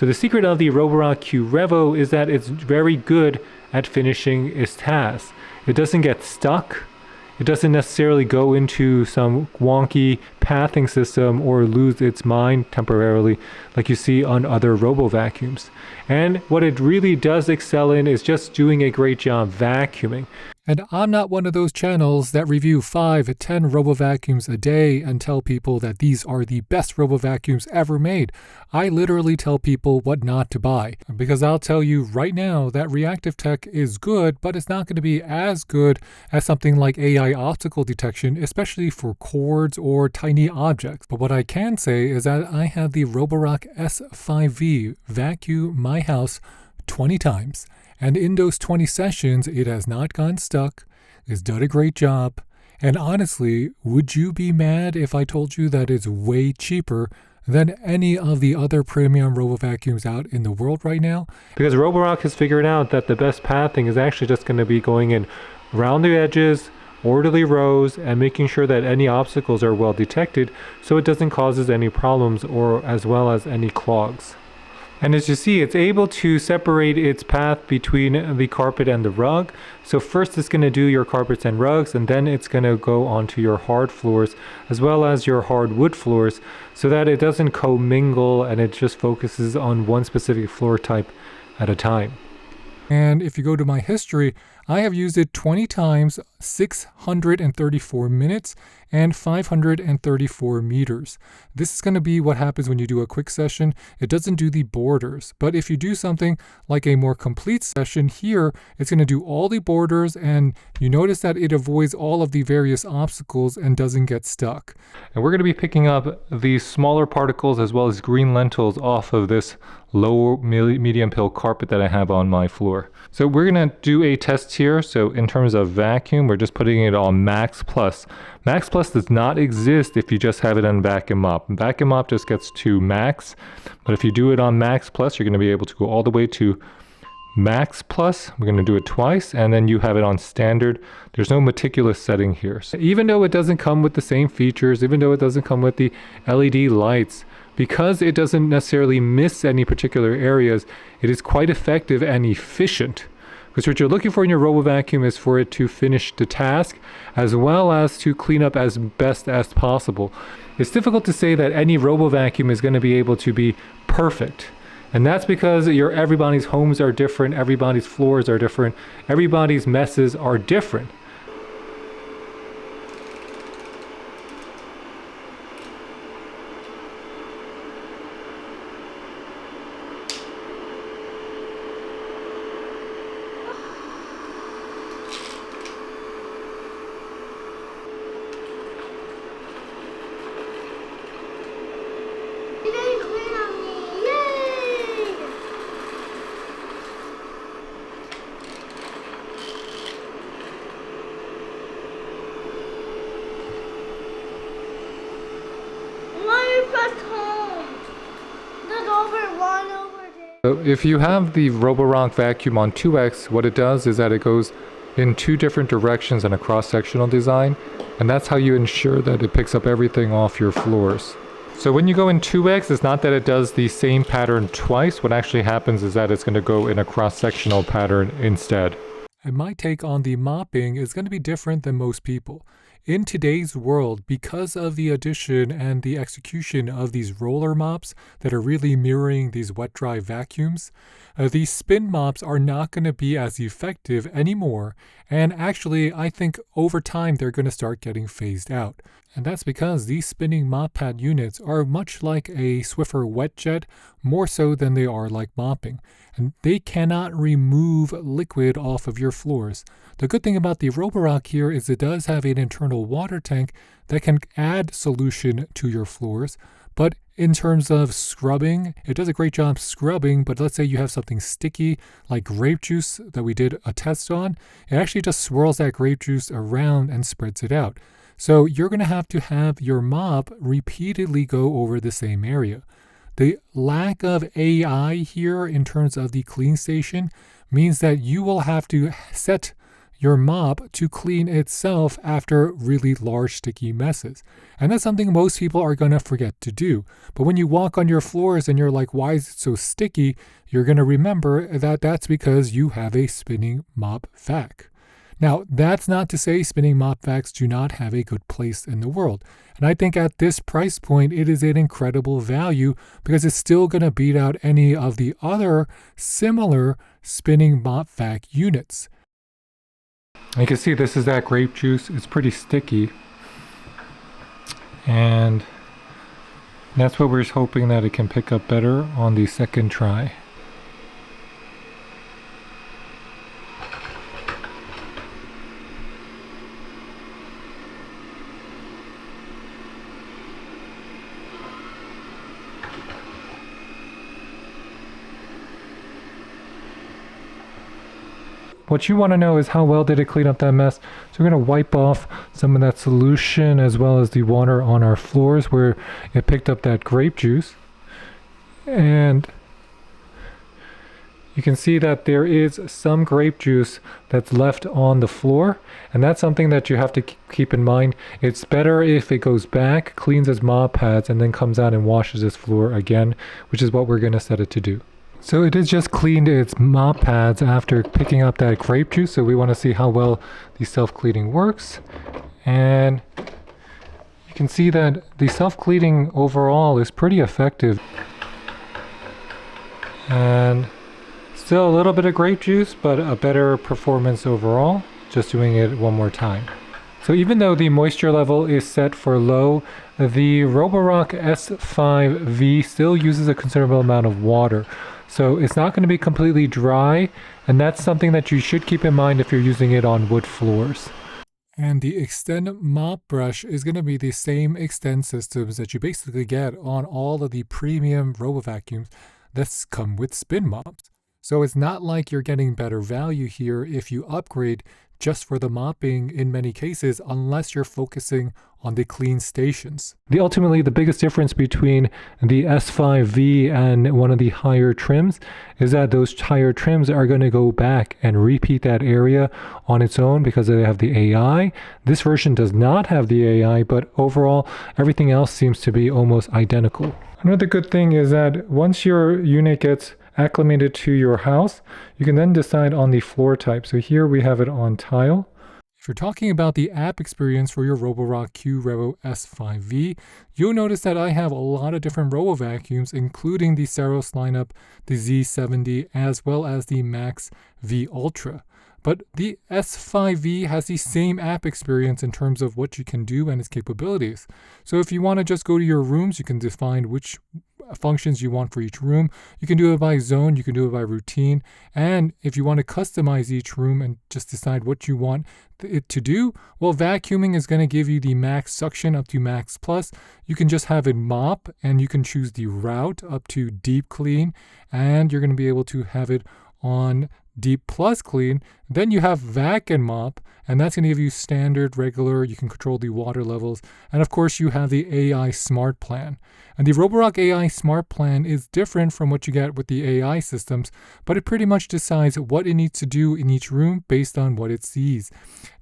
So the secret of the Roborock QRevo is that it's very good at finishing its tasks. It doesn't get stuck. It doesn't necessarily go into some wonky pathing system or lose its mind temporarily like you see on other robo vacuums. And what it really does excel in is just doing a great job vacuuming. And I'm not one of those channels that review 5, 10 robo vacuums a day and tell people that these are the best robo vacuums ever made. I literally tell people what not to buy, because I'll tell you right now that reactive tech is good, but it's not going to be as good as something like AI optical detection, especially for cords or tiny objects. But what I can say is that I have the Roborock S5V vacuum my house 20 times. And in those 20 sessions, it has not gone stuck, it's done a great job. And honestly, would you be mad if I told you that it's way cheaper than any of the other premium robo vacuums out in the world right now? Because Roborock has figured out that the best pathing is actually just going to be going in around the edges, orderly rows, and making sure that any obstacles are well detected so it doesn't cause any problems or as well as any clogs. And as you see, it's able to separate its path between the carpet and the rug. So first it's going to do your carpets and rugs, and then it's going to go onto your hard floors as well as your hardwood floors, so that it doesn't commingle and it just focuses on one specific floor type at a time. And if you go to my history, I have used it 20 times, 634 minutes, and 534 meters. This is going to be what happens when you do a quick session. It doesn't do the borders, but if you do something like a more complete session here, it's going to do all the borders, and you notice that it avoids all of the various obstacles and doesn't get stuck. And we're going to be picking up these smaller particles as well as green lentils off of this low medium pill carpet that I have on my floor. So we're going to do a test here. So in terms of vacuum, we're just putting it on Max Plus. Max Plus does not exist if you just have it on Vacuum Mop. Vacuum Mop just gets to Max, but if you do it on Max Plus, you're going to be able to go all the way to Max Plus. We're going to do it twice, and then you have it on Standard. There's no meticulous setting here. So even though it doesn't come with the same features, even though it doesn't come with the LED lights, because it doesn't necessarily miss any particular areas, it is quite effective and efficient. Because what you're looking for in your robo vacuum is for it to finish the task as well as to clean up as best as possible. It's difficult to say that any robo vacuum is going to be able to be perfect. And that's because everybody's homes are different, everybody's floors are different, everybody's messes are different. So if you have the Roborock vacuum on 2X, what it does is that it goes in two different directions in a cross-sectional design, and that's how you ensure that it picks up everything off your floors. So when you go in 2X, it's not that it does the same pattern twice. What actually happens is that it's going to go in a cross-sectional pattern instead. And my take on the mopping is going to be different than most people. In today's world, because of the addition and the execution of these roller mops that are really mirroring these wet-dry vacuums, these spin mops are not going to be as effective anymore. And actually, I think over time, they're going to start getting phased out. And that's because these spinning mop pad units are much like a Swiffer wet jet, more so than they are like mopping. And they cannot remove liquid off of your floors. The good thing about the Roborock here is it does have an internal water tank that can add solution to your floors. But in terms of scrubbing, it does a great job scrubbing, but let's say you have something sticky like grape juice that we did a test on, it actually just swirls that grape juice around and spreads it out. So you're going to have your mop repeatedly go over the same area. The lack of AI here in terms of the clean station means that you will have to set your mop to clean itself after really large sticky messes. And that's something most people are going to forget to do. But when you walk on your floors and you're like, why is it so sticky? You're going to remember that that's because you have a spinning mop vac. Now, that's not to say spinning mop vacs do not have a good place in the world. And I think at this price point, it is an incredible value because it's still going to beat out any of the other similar spinning mop vac units. You can see this is that grape juice. It's pretty sticky. And that's what we're hoping that it can pick up better on the second try. What you want to know is how well did it clean up that mess. So we're going to wipe off some of that solution as well as the water on our floors where it picked up that grape juice. And you can see that there is some grape juice that's left on the floor. And that's something that you have to keep in mind. It's better if it goes back, cleans its mop pads, and then comes out and washes its floor again, which is what we're going to set it to do. So it has just cleaned its mop pads after picking up that grape juice. So we want to see how well the self-cleaning works. And you can see that the self-cleaning overall is pretty effective. And still a little bit of grape juice, but a better performance overall. Just doing it one more time. So even though the moisture level is set for low, the Roborock S5V still uses a considerable amount of water. So it's not going to be completely dry, and that's something that you should keep in mind if you're using it on wood floors. And the Extend mop brush is going to be the same Extend systems that you basically get on all of the premium RoboVacuums that come with spin mops. So it's not like you're getting better value here if you upgrade just for the mopping in many cases, unless you're focusing on the clean stations. Ultimately, the biggest difference between the S5V and one of the higher trims is that those higher trims are going to go back and repeat that area on its own because they have the AI. This version does not have the AI, but overall, everything else seems to be almost identical. Another good thing is that once your unit gets acclimated to your house, you can then decide on the floor type. So here we have it on tile. If you're talking about the app experience for your Roborock QRevo S5V, you'll notice that I have a lot of different RoboVacuums, including the Saros lineup, the Z70, as well as the Max V Ultra. But the S5V has the same app experience in terms of what you can do and its capabilities. So if you want to just go to your rooms, you can define which functions you want for each room. You can do it by zone, you can do it by routine. And if you want to customize each room and just decide what you want it to do, well, vacuuming is going to give you the max suction up to max plus. You can just have it mop and you can choose the route up to deep clean, and you're going to be able to have it on deep plus clean. Then you have vac and mop, and that's going to give you standard, regular. You can control the water levels, and of course you have the AI Smart Plan. And the Roborock AI Smart Plan is different from what you get with the AI systems, but it pretty much decides what it needs to do in each room based on what it sees.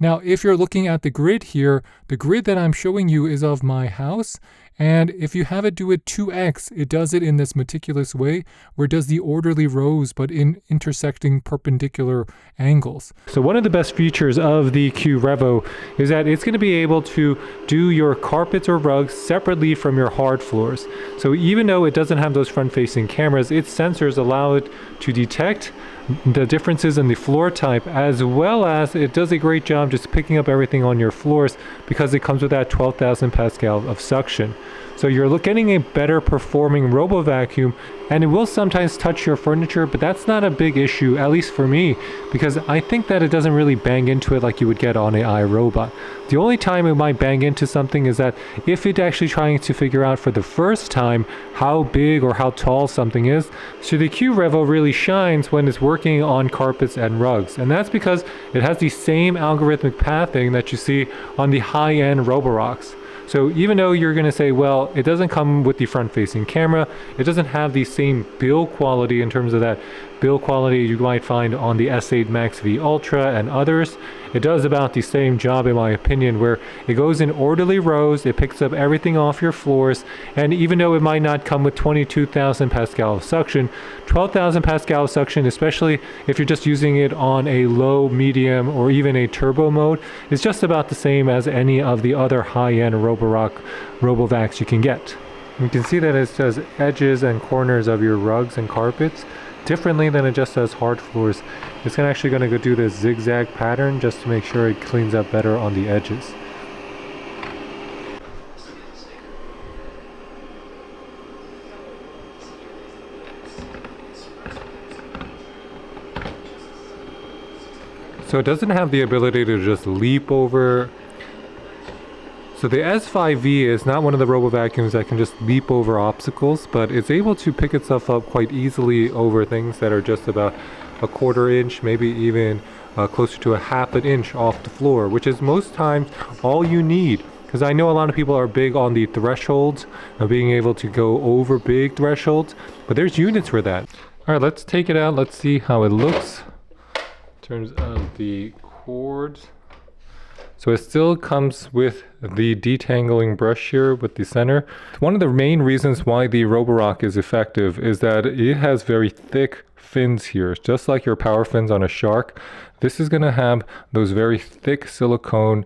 Now, if you're looking at the grid here, the grid that I'm showing you is of my house. And if you have it do it 2x, it does it in this meticulous way where it does the orderly rows but in intersecting perpendicular angles. So one of the best features of the QRevo is that it's going to be able to do your carpets or rugs separately from your hard floors. So even though it doesn't have those front-facing cameras, its sensors allow it to detect the differences in the floor type, as well as it does a great job just picking up everything on your floors because it comes with that 12,000 Pascal of suction. So you're getting a better performing RoboVacuum, and it will sometimes touch your furniture, but that's not a big issue, at least for me, because I think that it doesn't really bang into it like you would get on an iRobot. The only time it might bang into something is that if it's actually trying to figure out for the first time how big or how tall something is. So the QRevo really shines when it's working on carpets and rugs, and that's because it has the same algorithmic pathing that you see on the high-end Roborocks. So even though you're going to say, well, it doesn't come with the front-facing camera, it doesn't have the same build quality in terms of that build quality you might find on the S8 Max V Ultra and others. It does about the same job in my opinion, where it goes in orderly rows, it picks up everything off your floors, and even though it might not come with 22,000 Pascal of suction, 12,000 Pascal of suction, especially if you're just using it on a low, medium, or even a turbo mode, is just about the same as any of the other high-end Roborock RoboVacs you can get. You can see that it says edges and corners of your rugs and carpets differently than it just says hard floors. It's actually going to go do this zigzag pattern just to make sure it cleans up better on the edges. So it doesn't have the ability to just leap over. So the S5V is not one of the robo vacuums that can just leap over obstacles, but it's able to pick itself up quite easily over things that are just about a 1/4 inch, maybe even closer to a 1/2 inch off the floor, which is most times all you need. Because I know a lot of people are big on the thresholds, of being able to go over big thresholds, but there's units for that. All right, let's take it out. Let's see how it looks in terms of the cords. So it still comes with the detangling brush here with the center. One of the main reasons why the Roborock is effective is that it has very thick fins here, just like your power fins on a shark. This is going to have those very thick silicone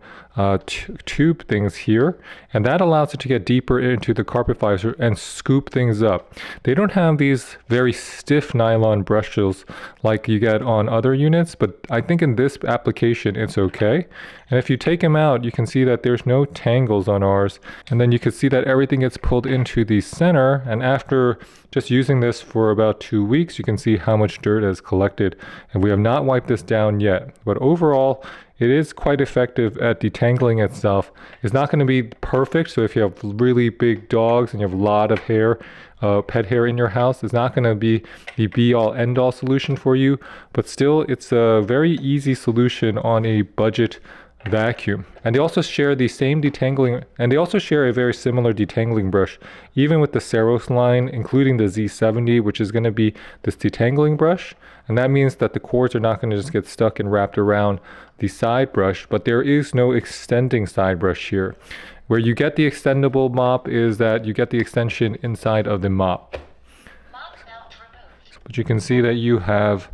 tube things here, and that allows it to get deeper into the carpet visor and scoop things up. They don't have these very stiff nylon brushes like you get on other units, but I think in this application it's okay. And if you take them out, you can see that there's no tangles on ours, and then you can see that everything gets pulled into the center, and after just using this for about 2 weeks, you can see how much dirt has collected, and we have not wiped this down yet. But overall, it is quite effective at detangling itself. It's not going to be perfect, so if you have really big dogs and you have a lot of hair, pet hair in your house, it's not going to be the be-all end-all solution for you, but still it's a very easy solution on a budget vacuum. And they also share the same detangling, and they also share a very similar detangling brush, even with the Ceros line, including the Z70, which is going to be this detangling brush. And that means that the cords are not going to just get stuck and wrapped around the side brush, but there is no extending side brush here. Where you get the extendable mop is that you get the extension inside of the mop. But you can see that you have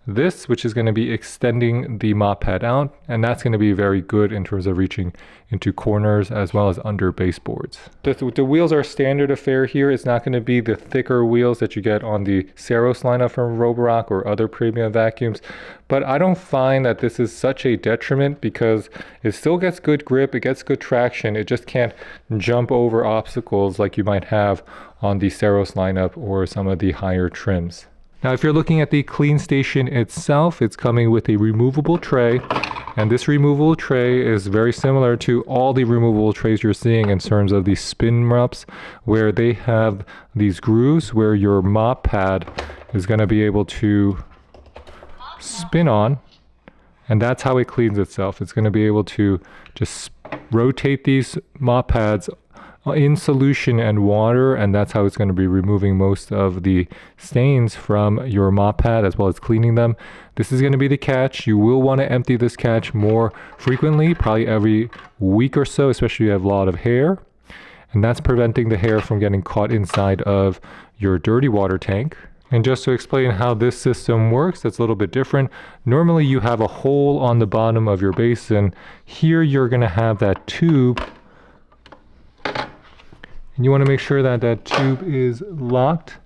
this, which is going to be extending the mop pad out, and that's going to be very good in terms of reaching into corners as well as under baseboards. The wheels are standard affair here. It's not going to be the thicker wheels that you get on the Ceros lineup from Roborock or other premium vacuums, but I don't find that this is such a detriment because it still gets good grip, it gets good traction, it just can't jump over obstacles like you might have on the Ceros lineup or some of the higher trims. Now, if you're looking at the clean station itself, it's coming with a removable tray, and this removable tray is very similar to all the removable trays you're seeing in terms of the spin mops, where they have these grooves where your mop pad is going to be able to spin on, and that's how it cleans itself. It's going to be able to just rotate these mop pads in solution and water, and that's how it's going to be removing most of the stains from your mop pad as well as cleaning them. This is going to be the catch. You will want to empty this catch more frequently, probably every week or so, especially if you have a lot of hair, and that's preventing the hair from getting caught inside of your dirty water tank. And just to explain how this system works, it's a little bit different. Normally you have a hole on the bottom of your basin. Here you're going to have that tube, and you want to make sure that that tube is locked,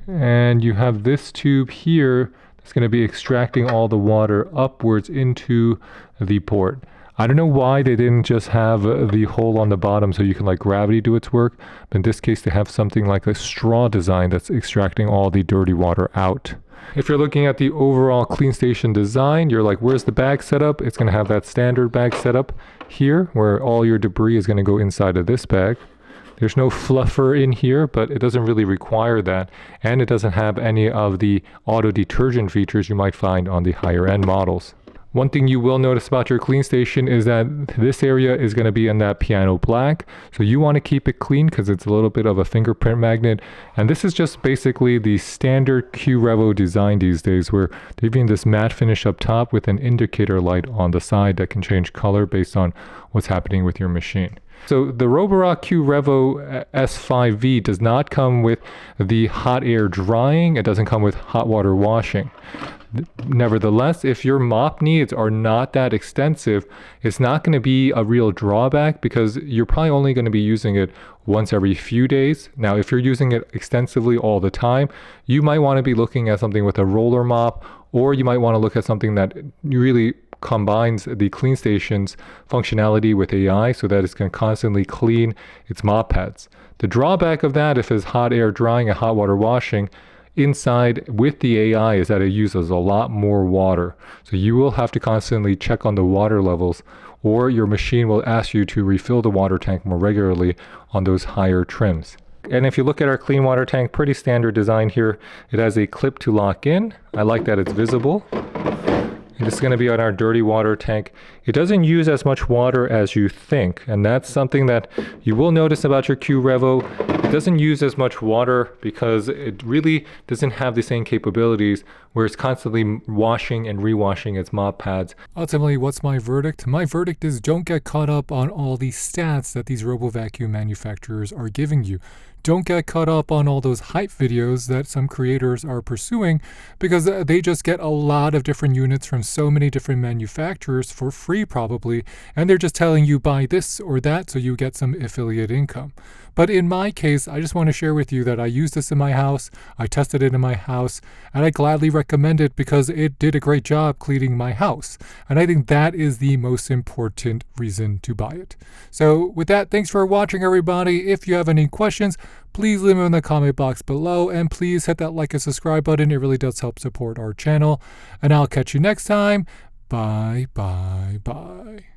and you have this tube here that's going to be extracting all the water upwards into the port. I don't know why they didn't just have the hole on the bottom so you can like gravity do its work, but in this case they have something like a straw design that's extracting all the dirty water out. If you're looking at the overall clean station design, you're like, where's the bag setup? It's going to have that standard bag setup here where all your debris is going to go inside of this bag. There's no fluffer in here, but it doesn't really require that, and it doesn't have any of the auto detergent features you might find on the higher end models. One thing you will notice about your clean station is that this area is going to be in that piano black. So you want to keep it clean because it's a little bit of a fingerprint magnet. And this is just basically the standard QRevo design these days, where they're giving this matte finish up top with an indicator light on the side that can change color based on what's happening with your machine. So the Roborock QRevo S5V does not come with the hot air drying. It doesn't come with hot water washing. Nevertheless, if your mop needs are not that extensive, it's not going to be a real drawback because you're probably only going to be using it once every few days. Now, if you're using it extensively all the time, you might want to be looking at something with a roller mop, or you might want to look at something that really combines the clean station's functionality with AI so that it's going to constantly clean its mop pads. The drawback of that, if it's hot air drying and hot water washing, inside with the AI is that it uses a lot more water. So you will have to constantly check on the water levels, or your machine will ask you to refill the water tank more regularly on those higher trims. And if you look at our clean water tank, pretty standard design here. It has a clip to lock in. I like that it's visible. And it's going to be on our dirty water tank. It doesn't use as much water as you think, and that's something that you will notice about your QRevo. It doesn't use as much water because it really doesn't have the same capabilities where it's constantly washing and rewashing its mop pads. Ultimately, what's my verdict? My verdict is don't get caught up on all these stats that these RoboVacuum manufacturers are giving you. Don't get caught up on all those hype videos that some creators are pursuing, because they just get a lot of different units from so many different manufacturers for free probably, and they're just telling you buy this or that so you get some affiliate income. But in my case, I just want to share with you that I used this in my house, I tested it in my house, and I gladly recommend it because it did a great job cleaning my house. And I think that is the most important reason to buy it. So with that, thanks for watching, everybody. If you have any questions, please leave them in the comment box below, and please hit that like and subscribe button. It really does help support our channel. And I'll catch you next time. Bye, bye, bye.